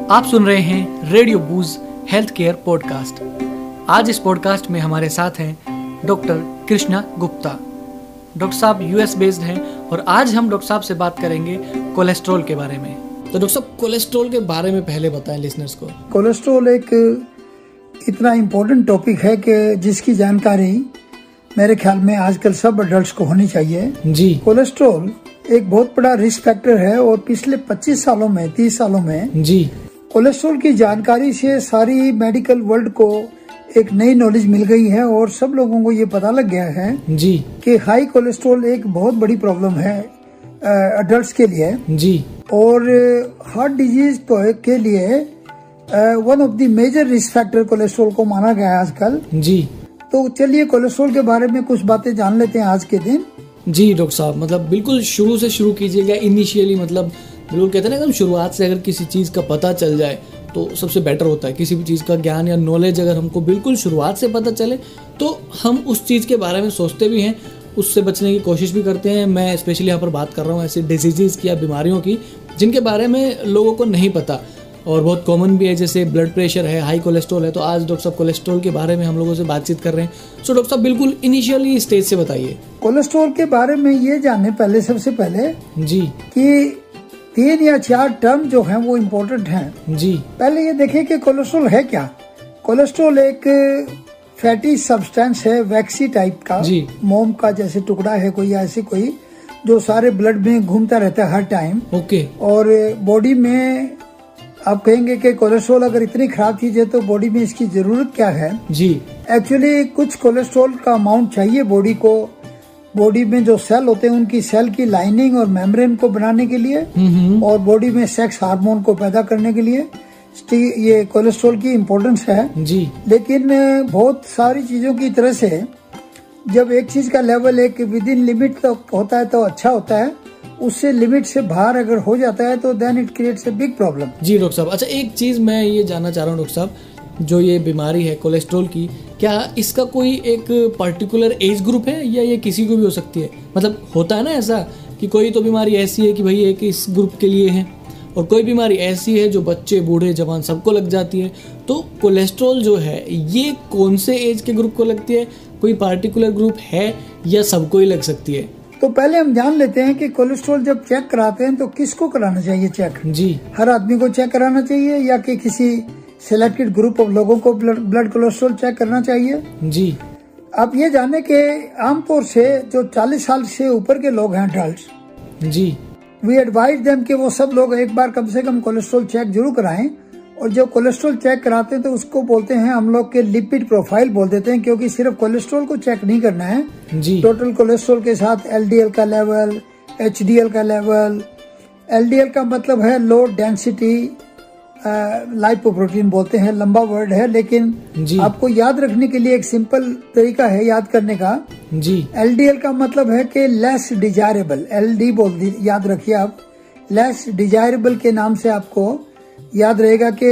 आप सुन रहे हैं रेडियो बूज हेल्थ केयर पॉडकास्ट। आज इस पॉडकास्ट में हमारे साथ हैं डॉक्टर कृष्णा गुप्ता। डॉक्टर साहब यूएस बेस्ड हैं और आज हम डॉक्टर साहब से बात करेंगे कोलेस्ट्रॉल के बारे में। तो डॉक्टर साहब कोलेस्ट्रॉल के बारे में पहले बताएं लिसनर्स को। कोलेस्ट्रॉल एक इतना इम्पोर्टेंट टॉपिक है कि जिसकी जानकारी मेरे ख्याल में आजकल सब अडल्ट्स को होनी चाहिए जी। कोलेस्ट्रॉल एक बहुत बड़ा रिस्क फैक्टर है और पिछले 25 सालों में 30 सालों में जी कोलेस्ट्रॉल की जानकारी से सारी मेडिकल वर्ल्ड को एक नई नॉलेज मिल गई है और सब लोगों को ये पता लग गया है जी कि हाई कोलेस्ट्रॉल एक बहुत बड़ी प्रॉब्लम है अडल्ट्स के लिए जी। और हार्ट डिजीज के लिए one of the major risk factor cholesterol को माना गया है आजकल जी। तो चलिए कोलेस्ट्रॉल के बारे में कुछ बातें जान लेते हैं आज के दिन। जी डॉक्टर साहब, मतलब बिल्कुल शुरू से शुरू कीजिएगा। इनिशियली मतलब बिल्कुल कहते हैं ना, एकदम शुरुआत से अगर किसी चीज़ का पता चल जाए तो सबसे बेटर होता है। किसी भी चीज़ का ज्ञान या नॉलेज अगर हमको बिल्कुल शुरुआत से पता चले तो हम उस चीज़ के बारे में सोचते भी हैं, उससे बचने की कोशिश भी करते हैं। मैं स्पेशली यहाँ पर बात कर रहा हूँ ऐसी डिजीज़ की या बीमारियों की जिनके बारे में लोगों को नहीं पता और बहुत कॉमन भी है, जैसे ब्लड प्रेशर है, हाई कोलेस्ट्रॉल है। तो आज डॉक्टर साहब कोलेस्ट्रॉल के बारे में हम लोगों से बातचीत कर रहे हैं। सो डॉक्टर साहब बिल्कुल इनिशियली स्टेज से बताइए। कोलेस्ट्रॉल के बारे में ये जाने पहले सबसे पहले जी कि 3 या 4 टर्म जो हैं वो इम्पोर्टेंट हैं। जी। पहले ये देखें कि कोलेस्ट्रॉल है क्या। कोलेस्ट्रॉल एक फैटी सब्सटेंस है, वैक्सी टाइप का, मोम का जैसे टुकड़ा है कोई, ऐसे कोई जो सारे ब्लड में घूमता रहता है हर टाइम। ओके। और बॉडी में आप कहेंगे कि कोलेस्ट्रॉल अगर इतनी खराब चीज है तो बॉडी में इसकी जरूरत क्या है। जी। एक्चुअली कुछ कोलेस्ट्रॉल का अमाउंट चाहिए बॉडी को, बॉडी में जो सेल होते हैं उनकी सेल की लाइनिंग और मेम्ब्रेन को बनाने के लिए और बॉडी में सेक्स हार्मोन को पैदा करने के लिए ये कोलेस्ट्रॉल की इम्पोर्टेंस है। जी। लेकिन बहुत सारी चीजों की तरह से जब एक चीज का लेवल एक विद इन लिमिट तक होता है तो अच्छा होता है, उससे लिमिट से बाहर अगर हो जाता है तो then it creates a big problem. जी डॉक्टर साहब, अच्छा एक चीज मैं ये जानना चाह रहा हूँ डॉक्टर साहब, जो ये बीमारी है कोलेस्ट्रॉल की, क्या इसका कोई एक पर्टिकुलर एज ग्रुप है या ये किसी को भी हो सकती है? मतलब होता है ना ऐसा कि कोई तो बीमारी ऐसी है कि भाई एक इस ग्रुप के लिए है और कोई बीमारी ऐसी है जो बच्चे बूढ़े जवान सबको लग जाती है। तो कोलेस्ट्रॉल जो है ये कौन से एज के ग्रुप को लगती है? कोई पार्टिकुलर ग्रुप है या सबको ही लग सकती है? तो पहले हम जान लेते हैं कि कोलेस्ट्रॉल जब चेक कराते हैं तो किसको कराना चाहिए चेक। जी। हर आदमी को चेक कराना चाहिए या कि किसी सिलेक्टेड ग्रुप ऑफ लोगों को ब्लड कोलेस्ट्रॉल चेक करना चाहिए। जी। आप ये जाने के आमतौर से जो 40 साल से ऊपर के लोग हैं अडल्ट, जी, वी एडवाइज देम कि वो सब लोग एक बार कम से कम कोलेस्ट्रॉल चेक जरूर कराएं। और जब कोलेस्ट्रॉल चेक कराते हैं तो उसको बोलते हैं हम लोग के लिपिड प्रोफाइल बोल देते हैं, क्योंकि सिर्फ कोलेस्ट्रॉल को चेक नहीं करना है जी। टोटल कोलेस्ट्रॉल के साथ एलडीएल का लेवल, एचडीएल का लेवल। एलडीएल का मतलब है लो डेंसिटी लाइपोप्रोटीन बोलते हैं, लंबा वर्ड है लेकिन आपको याद रखने के लिए एक सिंपल तरीका है याद करने का। जी। एलडीएल का मतलब है कि लेस डिजायरेबल, एलडी बोल याद रखिए आप, लेस डिजायरेबल के नाम से आपको याद रहेगा कि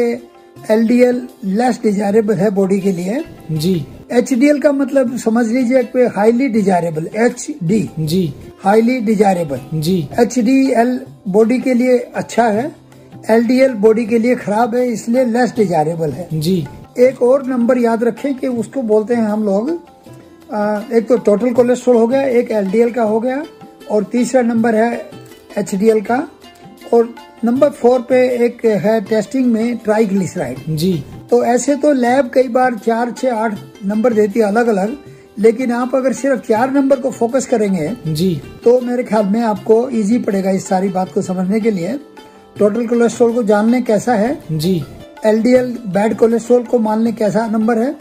एलडीएल लेस डिजायरेबल है बॉडी के लिए। जी। एचडीएल का मतलब समझ लीजिए कि हाईली डिजायरेबल, एचडी जी हाईली डिजायरेबल। जी। एचडीएल बॉडी के लिए अच्छा है, एलडीएल बॉडी के लिए खराब है, इसलिए लेस डिजायरेबल है। जी। एक और नंबर याद रखें कि उसको बोलते हैं हम लोग, एक तो टोटल कोलेस्ट्रॉल हो गया, एक एलडीएल का हो गया और तीसरा नंबर है एचडीएल का, और नंबर 4 पे एक है टेस्टिंग में ट्राइग्लिसराइड। जी। तो ऐसे तो लैब कई बार 4, 6, 8 नंबर देती है अलग अलग, लेकिन आप अगर सिर्फ 4 नंबर को फोकस करेंगे जी तो मेरे ख्याल में आपको इजी पड़ेगा इस सारी बात को समझने के लिए। टोटल कोलेस्ट्रॉल को जान लें कैसा है जी, एलडीएल बैड कोलेस्ट्रॉल को मान लें कैसा नंबर है,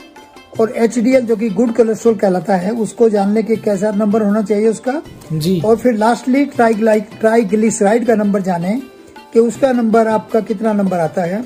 और एचडीएल जो कि गुड कोलेस्ट्रॉल कहलाता है उसको जान लें कि कैसा नंबर होना चाहिए उसका जी। और फिर लास्टली ट्राइग्लिसराइड का नंबर जाने कि उसका नंबर आपका कितना नंबर आता है।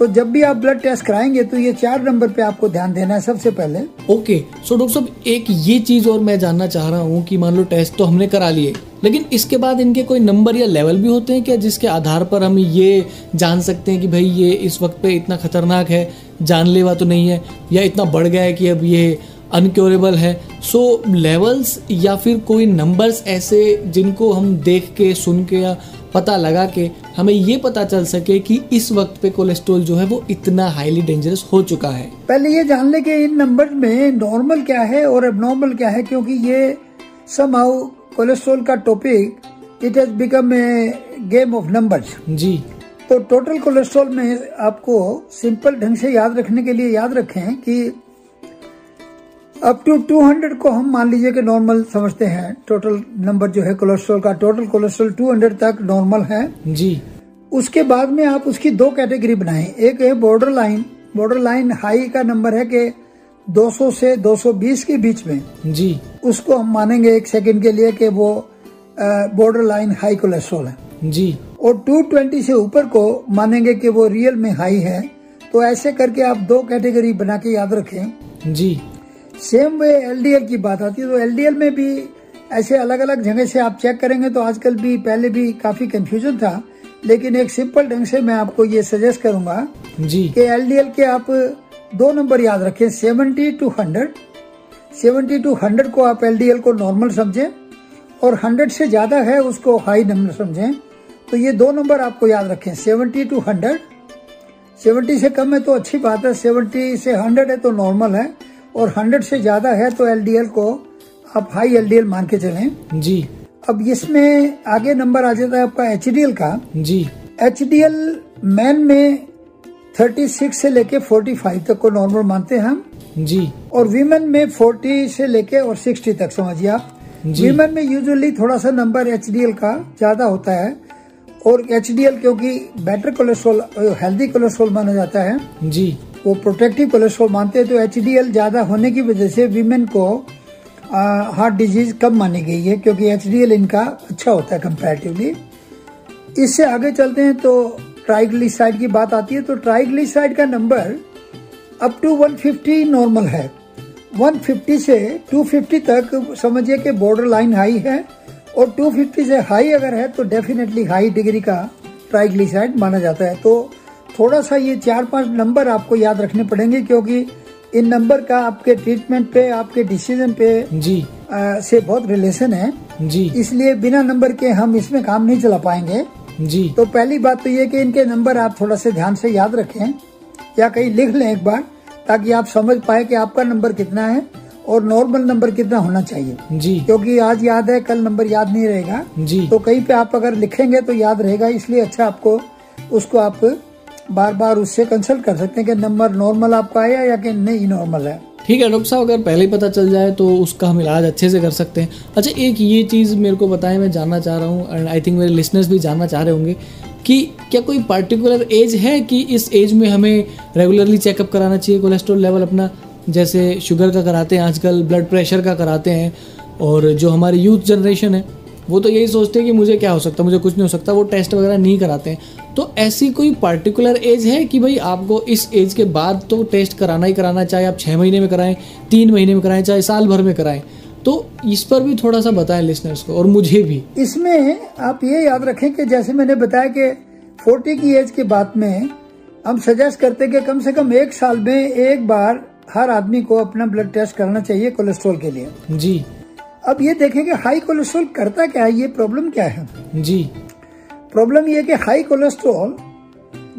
तो जब भी आप ब्लड टेस्ट कराएंगे तो ये 4 नंबर पे आपको ध्यान देना है सबसे पहले। ओके। सो डॉक्टर साहब एक ये चीज और मैं जानना चाह रहा हूँ कि मान लो टेस्ट तो हमने करा लिए, लेकिन इसके बाद इनके कोई नंबर या लेवल भी होते हैं क्या, जिसके आधार पर हम ये जान सकते हैं कि भाई ये इस वक्त पे इतना खतरनाक है, जानलेवा तो नहीं है, या इतना बढ़ गया है कि अब ये अनक्योरेबल है? सो लेवल्स या फिर कोई नंबर्स ऐसे जिनको हम देख के सुन के या पता लगा के हमें ये पता चल सके कि इस वक्त पे कोलेस्ट्रॉल जो है वो इतना हाईली डेंजरस हो चुका है? पहले ये जान ले कि इन नंबर में नॉर्मल क्या है और एबनॉर्मल क्या है, क्योंकि ये समहाउ कोलेस्ट्रॉल का topic it has become a game of numbers. जी। तो टोटल कोलेस्ट्रॉल में आपको सिंपल ढंग से याद रखने के लिए याद रखें कि अप टू 200 को हम मान लीजिए कि नॉर्मल समझते हैं। टोटल नंबर जो है कोलेस्ट्रॉल का, टोटल कोलेस्ट्रॉल 200 तक नॉर्मल है। जी। उसके बाद में आप उसकी दो कैटेगरी बनाएं। एक है border line. Border line high का नंबर है कि 200 से 220 के बीच में। जी। उसको हम मानेंगे एक सेकंड के लिए कि वो बॉर्डर लाइन हाई कोलेस्ट्रॉल है। जी। और 220 से ऊपर को मानेंगे कि वो रियल में हाई है। तो ऐसे करके आप दो कैटेगरी बना के याद रखें। जी। सेम वे एलडीएल की बात आती है तो एलडीएल में भी ऐसे अलग अलग जगह से आप चेक करेंगे तो आजकल भी, पहले भी काफी कंफ्यूजन था, लेकिन एक सिंपल ढंग से मैं आपको ये सजेस्ट करूंगा जी कि एलडीएल के आप दो नंबर याद रखें, 70 to 100। 70 to 100 को आप एलडीएल को नॉर्मल समझें और 100 से ज्यादा है उसको हाई नंबर समझें। तो ये दो नंबर आपको याद रखें, 70 to 100। 70 से कम है तो अच्छी बात है, 70 से 100 है तो नॉर्मल है, और 100 से ज्यादा है तो एलडीएल को आप हाई एलडीएल मान के चलें। जी। अब इसमें आगे नंबर आ जाता है आपका एचडीएल का। जी। एचडीएल मैन में 36 से लेके 45 तक को नॉर्मल मानते हैं हम। जी। और वीमेन में 40 से लेके और 60 तक समझिए आप। वीमेन में यूजुअली थोड़ा सा नंबर एचडीएल का ज्यादा होता है, और एचडीएल क्योंकि बेटर कोलेस्ट्रॉल, हेल्दी कोलेस्ट्रॉल माना जाता है। जी। वो प्रोटेक्टिव कोलेस्ट्रॉल मानते हैं, तो एचडीएल ज्यादा होने की वजह से वीमेन को हार्ट डिजीज कम मानी गई है, क्योंकि एचडीएल इनका अच्छा होता है कंपैरेटिवली। इससे आगे चलते हैं तो ट्राइग्लिसराइड की बात आती है। तो ट्राइग्लिसराइड का नंबर अप टू 150 नॉर्मल है। 150 से 250 तक समझिए कि बॉर्डर लाइन हाई है, और 250 से हाई अगर है तो डेफिनेटली हाई डिग्री का ट्राइग्लिसराइड माना जाता है। तो थोड़ा सा ये 4-5 नंबर आपको याद रखने पड़ेंगे, क्योंकि इन नंबर का आपके ट्रीटमेंट पे, आपके डिसीजन पे जी से बहुत रिलेशन है। जी। इसलिए बिना नंबर के हम इसमें काम नहीं चला पाएंगे। जी। तो पहली बात तो ये कि इनके नंबर आप थोड़ा से ध्यान से याद रखें या कहीं लिख लें एक बार, ताकि आप समझ पाए कि आपका नंबर कितना है और नॉर्मल नंबर कितना होना चाहिए। जी। क्योंकि आज याद है, कल नंबर याद नहीं रहेगा। जी। तो कहीं पे आप अगर लिखेंगे तो याद रहेगा, इसलिए अच्छा आपको उसको आप बार बार उससे कंसल्ट कर सकते हैं कि नंबर नॉर्मल आपका आया या कि नहीं नॉर्मल है। ठीक है डॉक्टर साहब, अगर पहले ही पता चल जाए तो उसका हम इलाज अच्छे से कर सकते हैं। अच्छा, एक ये चीज़ मेरे को बताएं, मैं जानना चाह रहा हूँ, एंड आई थिंक मेरे लिसनर्स भी जानना चाह रहे होंगे कि क्या कोई पर्टिकुलर एज है कि इस एज में हमें रेगुलरली चेकअप कराना चाहिए कोलेस्ट्रॉल लेवल अपना? जैसे शुगर का कराते हैं आजकल, ब्लड प्रेशर का कराते हैं, और जो हमारी यूथ जनरेशन है वो तो यही सोचते हैं कि मुझे क्या हो सकता है, मुझे कुछ नहीं हो सकता, वो टेस्ट वगैरह नहीं कराते हैं। तो ऐसी कोई पर्टिकुलर एज है कि भाई आपको इस एज के बाद तो टेस्ट कराना ही कराना, चाहे आप 6 महीने में कराएं, 3 महीने में कराएं, चाहे साल भर में कराएं? तो इस पर भी थोड़ा सा बताएं लिसनर्स को और मुझे भी। इसमें आप ये याद रखें कि जैसे मैंने बताया कि 40 की एज के बाद में हम सजेस्ट करते हैं कि कम से कम 1 साल में एक बार हर आदमी को अपना ब्लड टेस्ट करना चाहिए कोलेस्ट्रॉल के लिए। जी। अब ये देखें कि हाई कोलेस्ट्रॉल करता क्या है, ये प्रॉब्लम क्या है। जी। प्रॉब्लम ये कि हाई कोलेस्ट्रॉल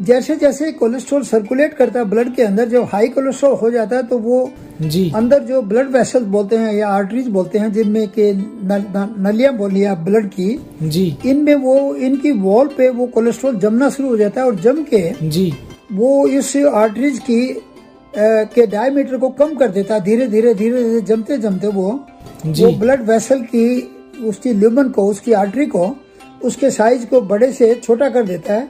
जैसे जैसे कोलेस्ट्रॉल सर्कुलेट करता है ब्लड के अंदर, जब हाई कोलेस्ट्रॉल हो जाता है तो वो जी अंदर जो ब्लड वेसल बोलते हैं या आर्टरीज बोलते हैं, जिनमें के नलियां बोलिए आप ब्लड की, जी, इनमें वो इनकी वॉल पे वो कोलेस्ट्रॉल जमना शुरू हो जाता है, और जम के जी वो इस आर्टरीज की के डायमीटर को कम कर देता है। धीरे धीरे धीरे धीरे जमते जमते वो ब्लड वेसल की उसकी ल्यूमन को, उसकी आर्टरी को, उसके साइज को बड़े से छोटा कर देता है।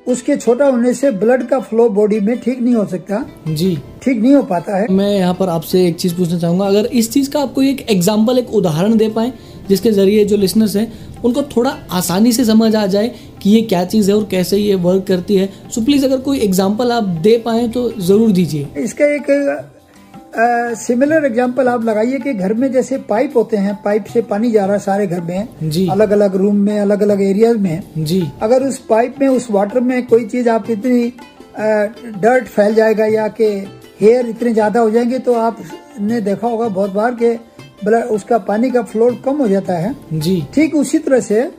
उसके छोटा होने से ब्लड का फ्लो बॉडी में ठीक नहीं हो सकता, जी ठीक नहीं हो पाता है। मैं यहाँ पर आपसे एक चीज पूछना चाहूंगा, अगर इस चीज का आपको एक एग्जांपल, एक उदाहरण दे पाए जिसके जरिए जो लिसनर्स हैं उनको थोड़ा आसानी से समझ आ जाए कि ये क्या चीज है और कैसे ये वर्क करती है, सो प्लीज अगर कोई एग्जांपल आप दे पाए तो जरूर दीजिए। इसका एक सिमिलर एग्जांपल आप लगाइए कि घर में जैसे पाइप होते हैं, पाइप से पानी जा रहा है सारे घर में, जी, अलग अलग रूम में, अलग अलग एरियाज में, जी। अगर उस पाइप में, उस वाटर में कोई चीज आप इतनी डर्ट फैल जाएगा या कि हेयर इतने ज्यादा हो जाएंगे, तो आपने देखा होगा बहुत बार के उसका पानी का फ्लो कम हो जाता है। जी। ठीक उसी तरह से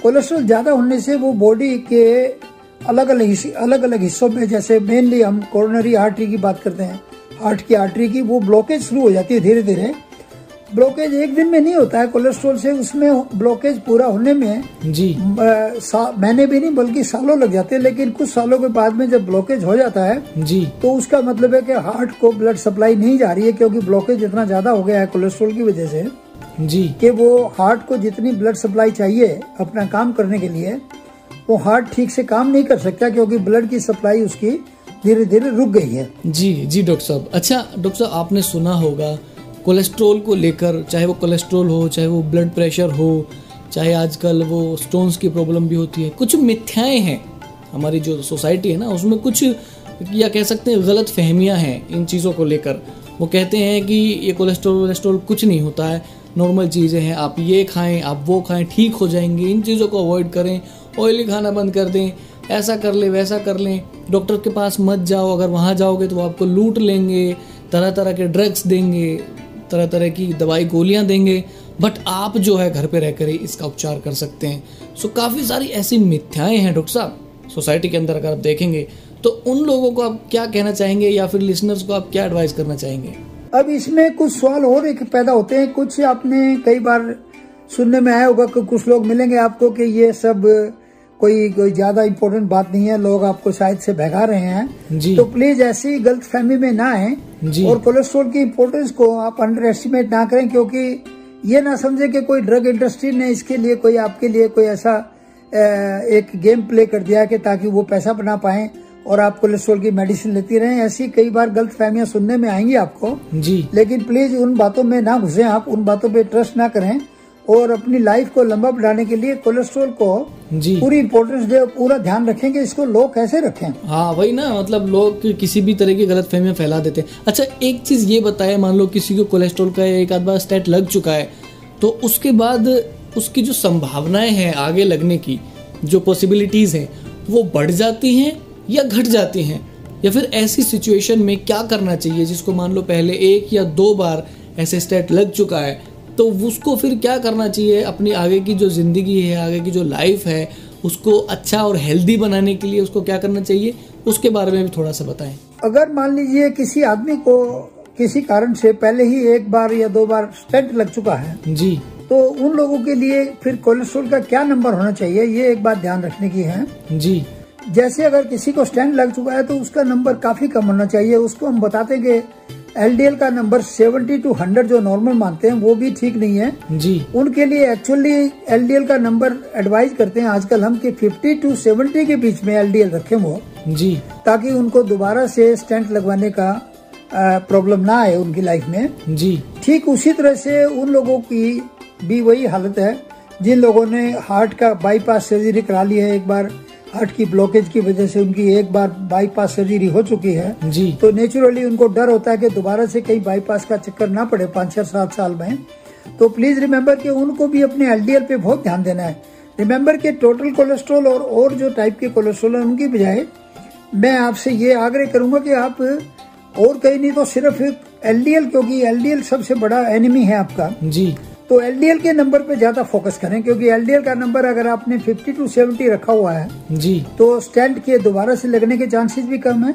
कोलेस्ट्रॉल ज्यादा होने से वो बॉडी के अलग अलग हिस्सों में, जैसे मेनली हम कोरोनरी आर्टरी की बात करते हैं, हार्ट की आर्टरी की, वो ब्लॉकेज शुरू हो जाती है धीरे धीरे। ब्लॉकेज एक दिन में नहीं होता है कोलेस्ट्रॉल से, उसमें ब्लॉकेज पूरा होने में जी महीने भी नहीं बल्कि सालों लग जाते हैं। लेकिन कुछ सालों के बाद में जब ब्लॉकेज हो जाता है जी तो उसका मतलब है कि हार्ट को ब्लड सप्लाई नहीं जा रही है, क्योंकि ब्लॉकेज इतना ज्यादा हो गया है कोलेस्ट्रॉल की वजह से जी कि वो हार्ट को जितनी ब्लड सप्लाई चाहिए अपना काम करने के लिए, वो हार्ट ठीक से काम नहीं कर सकता, क्योंकि ब्लड की सप्लाई उसकी धीरे धीरे रुक गई है। जी डॉक्टर साहब। अच्छा डॉक्टर साहब, आपने सुना होगा कोलेस्ट्रॉल को लेकर, चाहे वो कोलेस्ट्रॉल हो, चाहे वो ब्लड प्रेशर हो, चाहे आजकल वो स्टोन्स की प्रॉब्लम भी होती है, कुछ मिथ्याएं हैं हमारी जो सोसाइटी है ना, उसमें कुछ या कह सकते हैं गलत फहमियाँ हैं इन चीज़ों को लेकर। वो कहते हैं कि ये कोलेस्ट्रॉल कुछ नहीं होता है, नॉर्मल चीज़ें हैं, आप ये खाएं, आप वो खाएं, ठीक हो जाएंगे, इन चीज़ों को अवॉइड करें, ऑयली खाना बंद कर दें, ऐसा कर लें वैसा कर लें, डॉक्टर के पास मत जाओ, अगर वहाँ जाओगे तो वो आपको लूट लेंगे, तरह तरह के ड्रग्स देंगे, तरह तरह की दवाई गोलियां देंगे, बट आप जो है घर पे रहकर ही इसका उपचार कर सकते हैं। सो काफ़ी सारी ऐसी मिथ्याएं हैं डॉक्टर साहब सोसाइटी के अंदर, अगर आप देखेंगे तो उन लोगों को आप क्या कहना चाहेंगे, या फिर लिसनर्स को आप क्या एडवाइस करना चाहेंगे? अब इसमें कुछ सवाल और एक पैदा होते हैं। कुछ आपने कई बार सुनने में आया होगा कि कुछ लोग मिलेंगे आपको कि ये सब कोई ज्यादा इम्पोर्टेंट बात नहीं है, लोग आपको शायद से भगा रहे हैं जी। तो प्लीज ऐसी गलत फहमी में ना आए, और कोलेस्ट्रॉल की इम्पोर्टेंस को आप अंडर एस्टिमेट ना करें, क्योंकि ये ना समझे कि कोई ड्रग इंडस्ट्री ने इसके लिए कोई आपके लिए कोई ऐसा एक गेम प्ले कर दिया कि ताकि वो पैसा बना पाए और आप कोलेस्ट्रॉल की मेडिसिन लेती रहें। ऐसी कई बार गलत फहमियां सुनने में आएंगी आपको जी। लेकिन प्लीज उन बातों में ना घुसे, आप उन बातों पे ट्रस्ट ना करें, और अपनी लाइफ को लंबा बढ़ाने के लिए कोलेस्ट्रॉल को जी पूरी इम्पोर्टेंस दे, पूरा ध्यान रखें कि इसको लोग कैसे रखें। हाँ वही ना, मतलब लोग किसी भी तरह की गलत फहमियां फैला देते हैं। अच्छा एक चीज़ ये बताए, मान लो किसी को कोलेस्ट्रॉल का एक आध बार स्टेट लग चुका है, तो उसके बाद उसकी जो संभावनाएं हैं आगे लगने की, जो पॉसिबिलिटीज़ हैं, वो बढ़ जाती हैं या घट जाती हैं, या फिर ऐसी सिचुएशन में क्या करना चाहिए जिसको मान लो पहले 1 या 2 बार ऐसे स्टेट लग चुका है, तो उसको फिर क्या करना चाहिए अपनी आगे की जो ज़िंदगी है, आगे की जो लाइफ है, उसको अच्छा और हेल्दी बनाने के लिए उसको क्या करना चाहिए, उसके बारे में भी थोड़ा सा बताएं। अगर मान लीजिए किसी आदमी को किसी कारण से पहले ही 1 बार या 2 बार स्टेंट लग चुका है जी, तो उन लोगों के लिए फिर कोलेस्ट्रॉल का क्या नंबर होना चाहिए, ये एक बात ध्यान रखने की है जी। जैसे अगर किसी को स्टेंट लग चुका है तो उसका नंबर काफी कम होना चाहिए। उसको हम बताते हैं कि एलडीएल का नंबर 70 to 100 जो नॉर्मल मानते हैं वो भी ठीक नहीं है जी। उनके लिए एक्चुअली एलडीएल का नंबर एडवाइज करते हैं आजकल हम कि 50 to 70 के बीच में एलडीएल रखें वो जी, ताकि उनको दोबारा से स्टेंट लगवाने का प्रॉब्लम ना आए उनकी लाइफ में जी। ठीक उसी तरह से उन लोगों की भी वही हालत है जिन लोगों ने हार्ट का बाईपास सर्जरी करा ली है, एक बार हार्ट की ब्लॉकेज की वजह से उनकी एक बार बाईपास सर्जरी हो चुकी है जी। तो नेचुरली उनको डर होता है कि दोबारा से कहीं बाईपास का चक्कर ना पड़े 5-6-7 साल में। तो प्लीज रिमेम्बर कि उनको भी अपने एलडीएल पे बहुत ध्यान देना है। रिमेम्बर कि टोटल कोलेस्ट्रॉल और जो टाइप के कोलेस्ट्रॉल है उनकी बजाय मैं आपसे ये आग्रह करूंगा कि आप और कहीं नहीं तो सिर्फ एलडीएल, क्योंकि एलडीएल सबसे बड़ा एनिमी है आपका जी, तो एलडीएल के नंबर पे ज्यादा फोकस करें, क्योंकि एलडीएल का नंबर अगर आपने 50 to 70 रखा हुआ है जी, तो स्टेंट के दोबारा से लगने के चांसेस भी कम है।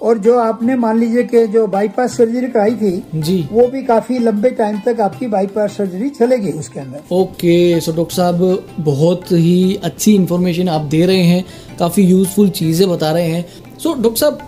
और जो आपने मान लीजिए कि जो बाईपास सर्जरी कराई थी जी, वो भी काफी लंबे टाइम तक आपकी बाईपास सर्जरी चलेगी उसके अंदर। ओके। सो डॉक्टर साहब बहुत ही अच्छी इन्फॉर्मेशन आप दे रहे हैं, काफ़ी यूजफुल चीज़ें बता रहे हैं। सो डॉक्टर साहब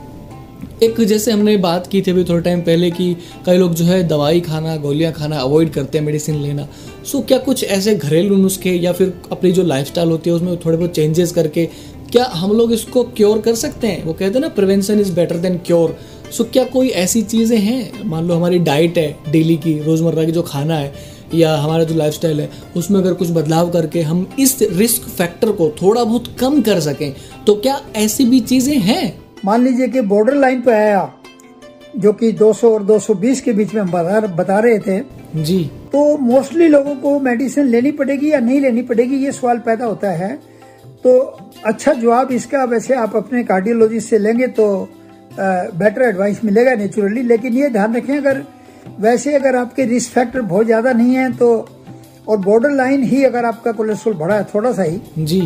एक जैसे हमने बात की थी अभी थोड़े टाइम पहले कि कई लोग जो है दवाई खाना, गोलियां खाना अवॉइड करते हैं, मेडिसिन लेना। सो क्या कुछ ऐसे घरेलू नुस्खे या फिर अपनी जो लाइफस्टाइल होती है उसमें थोड़े बहुत चेंजेस करके क्या हम लोग इसको क्योर कर सकते हैं? वो कहते हैं ना prevention is better than cure. So क्या कोई ऐसी चीज़ें हैं, मान लो हमारी डाइट है डेली की, रोज़मर्रा की जो खाना है या हमारा जो लाइफस्टाइल है उसमें अगर कुछ बदलाव करके हम इस रिस्क फैक्टर को थोड़ा बहुत कम कर सकें, तो क्या ऐसी भी चीज़ें हैं? मान लीजिए कि बॉर्डर लाइन पे आया जो कि 200 और 220 के बीच में हम बता रहे थे जी, तो मोस्टली लोगों को मेडिसिन लेनी पड़ेगी या नहीं लेनी पड़ेगी ये सवाल पैदा होता है। तो अच्छा जवाब इसका वैसे आप अपने कार्डियोलॉजिस्ट से लेंगे तो बेटर एडवाइस मिलेगा नेचुरली। लेकिन ये ध्यान रखें अगर आपके रिस्क फैक्टर बहुत ज्यादा नहीं है तो और बॉर्डर लाइन ही अगर आपका कोलेस्ट्रॉल बढ़ा है थोड़ा सा ही जी,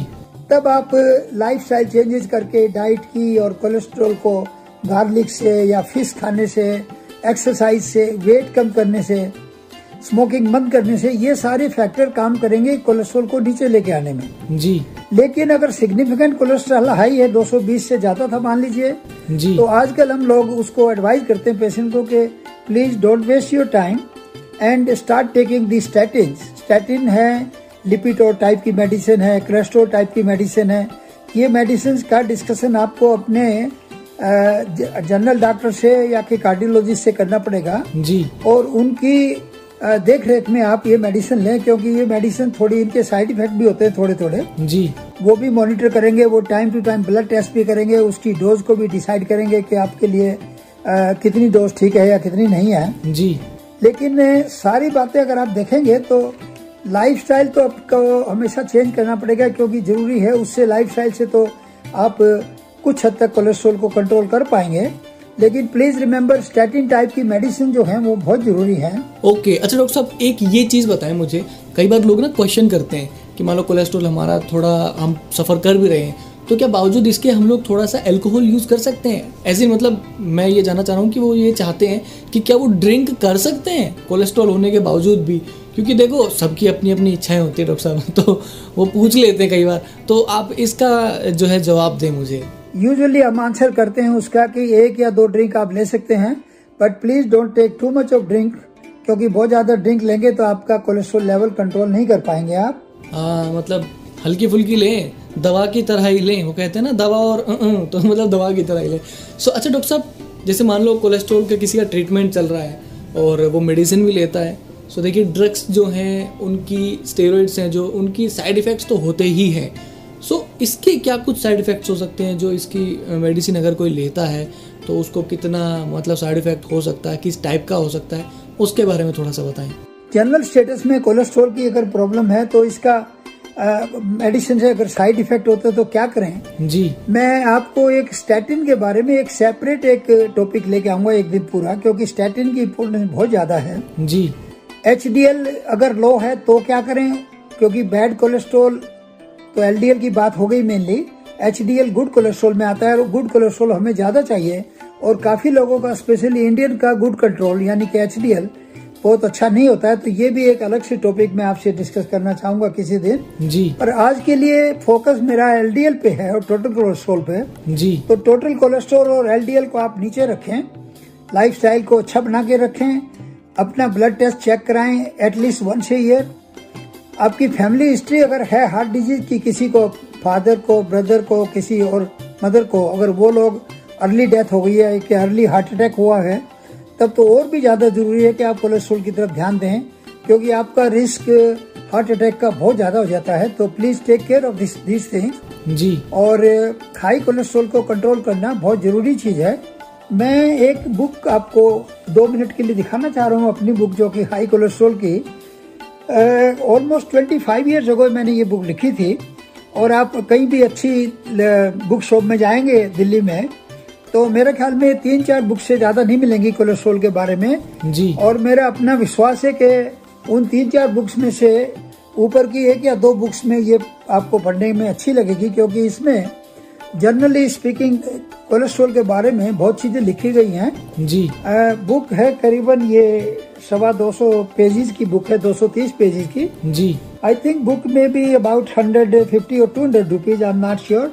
तब आप लाइफस्टाइल चेंजेस करके डाइट की और कोलेस्ट्रॉल को गार्लिक से या फिश खाने से, एक्सरसाइज से, वेट कम करने से, स्मोकिंग बंद करने से, ये सारे फैक्टर काम करेंगे कोलेस्ट्रॉल को नीचे लेके आने में। जी, लेकिन अगर सिग्निफिकेंट कोलेस्ट्रॉल हाई है, 220 से ज्यादा था मान लीजिए, जी, तो आजकल हम लोग उसको एडवाइज करते हैं पेशेंट को कि please don't waste your time and start taking the statin. Statin है लिपिडो टाइप की मेडिसिन है, क्रेस्टो टाइप की मेडिसिन है। ये मेडिसिन का डिस्कशन आपको अपने जनरल डॉक्टर से या कि कार्डियोलॉजिस्ट से करना पड़ेगा जी, और उनकी देख रेख में आप ये मेडिसिन लें, क्योंकि ये मेडिसिन थोड़ी इनके साइड इफेक्ट भी होते हैं थोड़े थोड़े जी, वो भी मॉनिटर करेंगे। वो time to time blood test भी करेंगे, उसकी डोज को भी डिसाइड करेंगे कि आपके लिए कितनी डोज ठीक है या कितनी नहीं है जी। लेकिन सारी बातें अगर आप देखेंगे तो लाइफस्टाइल तो आपको हमेशा चेंज करना पड़ेगा, क्योंकि जरूरी है। उससे लाइफस्टाइल से तो आप कुछ हद तक कोलेस्ट्रॉल को कंट्रोल कर पाएंगे, लेकिन प्लीज रिमेम्बर स्टैटिन टाइप की मेडिसिन जो है वो बहुत जरूरी है। ओके, अच्छा डॉक्टर साहब एक ये चीज़ बताएं मुझे, कई बार लोग ना क्वेश्चन करते हैं कि मान लो कोलेस्ट्रॉल हमारा थोड़ा हम सफ़र कर भी रहे हैं, तो क्या बावजूद इसके हम लोग थोड़ा सा अल्कोहल यूज़ कर सकते हैं? ऐसे मतलब मैं ये जानना चाह रहा हूँ कि वो ये चाहते हैं कि क्या वो ड्रिंक कर सकते हैं कोलेस्ट्रॉल होने के बावजूद भी? क्योंकि देखो सबकी अपनी अपनी इच्छाएं होती है डॉक्टर साहब, तो वो पूछ लेते हैं कई बार। तो आप इसका जो है जवाब दें मुझे। यूजुअली हम आंसर करते हैं उसका कि 1 या 2 ड्रिंक आप ले सकते हैं, but please don't take too much of drink, क्योंकि बहुत ज्यादा ड्रिंक लेंगे तो आपका कोलेस्ट्रॉल लेवल कंट्रोल नहीं कर पाएंगे आप। मतलब हल्की फुल्की लें, दवा की तरह ही लें। वो कहते हैं ना दवा और तो मतलब दवा की तरह ही लें। अच्छा डॉक्टर साहब, जैसे मान लो कोलेस्ट्रॉल का किसी का ट्रीटमेंट चल रहा है और वो मेडिसिन भी लेता है, सो देखिए ड्रग्स जो हैं उनकी, स्टेरॉइड्स हैं जो, उनकी साइड इफ़ेक्ट्स तो होते ही हैं। सो इसके क्या कुछ साइड इफ़ेक्ट्स हो सकते हैं जो इसकी मेडिसिन अगर कोई लेता है तो उसको कितना मतलब साइड इफ़ेक्ट हो सकता है, किस टाइप का हो सकता है, उसके बारे में थोड़ा सा बताएं। जनरल स्टेटस में कोलेस्ट्रॉल की अगर प्रॉब्लम है तो इसका मेडिसिन से अगर साइड इफेक्ट होता है तो क्या करें जी। मैं आपको एक स्टैटिन के बारे में एक सेपरेट एक टॉपिक लेके आऊंगा एक दिन पूरा, क्योंकि स्टैटिन की इम्पोर्टेंस बहुत ज्यादा है जी। HDL अगर लो है तो क्या करें, क्योंकि बैड कोलेस्ट्रॉल तो LDL की बात हो गई मेनली, HDL गुड कोलेस्ट्रॉल में आता है और गुड कोलेस्ट्रॉल हमें ज्यादा चाहिए। और काफी लोगों का स्पेशली इंडियन का गुड कंट्रोल यानी कि HDL बहुत अच्छा नहीं होता है, तो ये भी एक अलग से टॉपिक मैं आपसे डिस्कस करना चाहूंगा किसी दिन जी। पर आज के लिए फोकस मेरा LDL पे है और टोटल कोलेस्ट्रॉल पे जी। तो टोटल कोलेस्ट्रॉल और LDL को आप नीचे रखें, लाइफस्टाइल को अच्छा बना के रखें, अपना ब्लड टेस्ट चेक कराएं एटलीस्ट वंस ए ईयर। आपकी फैमिली हिस्ट्री अगर है हार्ट डिजीज की, किसी को फादर को, ब्रदर को, किसी और मदर को, अगर वो लोग अर्ली डेथ हो गई है कि अर्ली हार्ट अटैक हुआ है, तब तो और भी ज्यादा जरूरी है कि आप कोलेस्ट्रॉल की तरफ ध्यान दें, क्योंकि आपका रिस्क हार्ट अटैक का बहुत ज्यादा हो जाता है। तो please take care of this things जी। और हाई कोलेस्ट्रॉल को कंट्रोल करना बहुत जरूरी चीज है। मैं एक बुक आपको 2 मिनट के लिए दिखाना चाह रहा हूँ, अपनी बुक जो कि हाई कोलेस्ट्रॉल की ऑलमोस्ट 25 ईयर्स अगो मैंने ये बुक लिखी थी। और आप कहीं भी अच्छी बुक शॉप में जाएंगे दिल्ली में तो मेरे ख्याल में 3-4 बुक से ज्यादा नहीं मिलेंगी कोलेस्ट्रॉल के बारे में जी। और मेरा अपना विश्वास है कि उन 3-4 बुक्स में से ऊपर की 1 या 2 बुक्स में ये आपको पढ़ने में अच्छी लगेगी, क्योंकि इसमें जनरली स्पीकिंग कोलेस्ट्रॉल के बारे में बहुत चीजें लिखी गई हैं जी। बुक है करीबन ये 250 पेजेस की बुक है, 230 पेजेस की जी। आई थिंक बुक में भी अबाउट 150 और 200 rupees, I am not sure.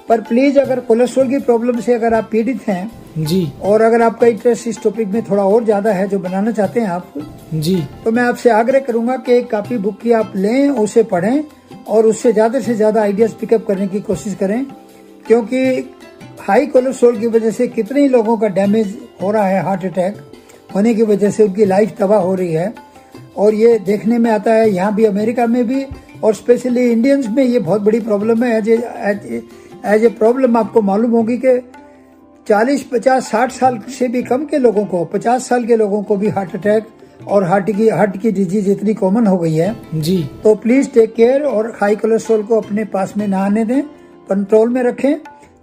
पर प्लीज अगर कोलेस्ट्रॉल की प्रॉब्लम से अगर आप पीड़ित हैं जी और अगर आपका इंटरेस्ट इस टॉपिक में थोड़ा और ज्यादा है जो बनाना चाहते हैं आप जी, तो मैं आपसे आग्रह करूंगा कि एक कॉपी बुक की आप लें, उसे पढ़ें और उससे ज्यादा से ज्यादा आइडियाज पिकअप करने की कोशिश करें, क्योंकि हाई कोलेस्ट्रॉल की वजह से कितने ही लोगों का डैमेज हो रहा है, हार्ट अटैक होने की वजह से उनकी लाइफ तबाह हो रही है। और ये देखने में आता है यहाँ भी, अमेरिका में भी, और स्पेशली इंडियंस में ये बहुत बड़ी प्रॉब्लम है। एज ए प्रॉब्लम आपको मालूम होगी कि 40, 50, 60 साल से भी कम के लोगों को, 50 साल के लोगों को भी हार्ट अटैक और हार्ट की डिजीज इतनी कॉमन हो गई है जी। तो प्लीज टेक केयर और हाई कोलेस्ट्रॉल को अपने पास में ना आने दें, कंट्रोल में रखें,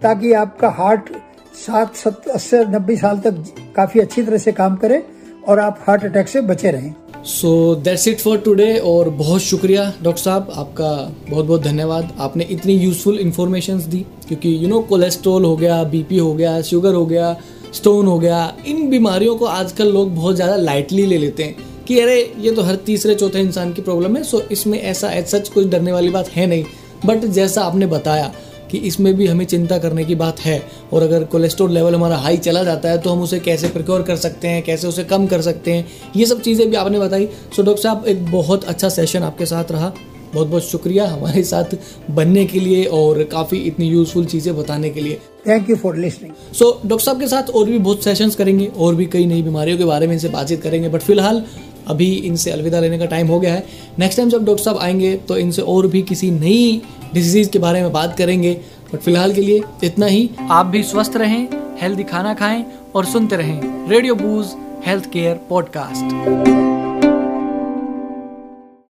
ताकि आपका हार्ट 60, 80, 90 साल तक काफी अच्छी तरह से काम करे और आप हार्ट अटैक से बचे रहें। So that's it for today. और बहुत शुक्रिया डॉक्टर साहब, आपका बहुत बहुत धन्यवाद। आपने इतनी यूज़फुल इन्फॉर्मेशंस दी, क्योंकि कोलेस्ट्रॉल हो गया, बीपी हो गया, शुगर हो गया, स्टोन हो गया, इन बीमारियों को आजकल लोग बहुत ज़्यादा लाइटली ले लेते हैं कि अरे ये तो हर तीसरे चौथे इंसान की प्रॉब्लम है, सो इसमें ऐसा सच कुछ डरने वाली बात है नहीं। बट जैसा आपने बताया कि इसमें भी हमें चिंता करने की बात है, और अगर कोलेस्ट्रॉल लेवल हमारा हाई चला जाता है तो हम उसे कैसे प्रिक्योर कर सकते हैं, कैसे उसे कम कर सकते हैं, ये सब चीज़ें भी आपने बताई। सो डॉक्टर साहब, एक बहुत अच्छा सेशन आपके साथ रहा। बहुत बहुत शुक्रिया हमारे साथ बनने के लिए और काफ़ी इतनी यूज़फुल चीज़ें बताने के लिए। Thank you for listening. So doctor साहब के साथ और भी बहुत सेशंस करेंगे और भी कई नई बीमारियों के बारे में इनसे बातचीत करेंगे, बट फिलहाल अभी इनसे अलविदा लेने का टाइम हो गया है। नेक्स्ट टाइम जब डॉक्टर साहब आएंगे तो इनसे और भी किसी नई डिजीज़ के बारे में बात करेंगे, बट फिलहाल के लिए इतना ही। आप भी स्वस्थ रहें, हेल्दी खाना खाएं और सुनते रहें रेडियो बूज हेल्थ केयर पॉडकास्ट।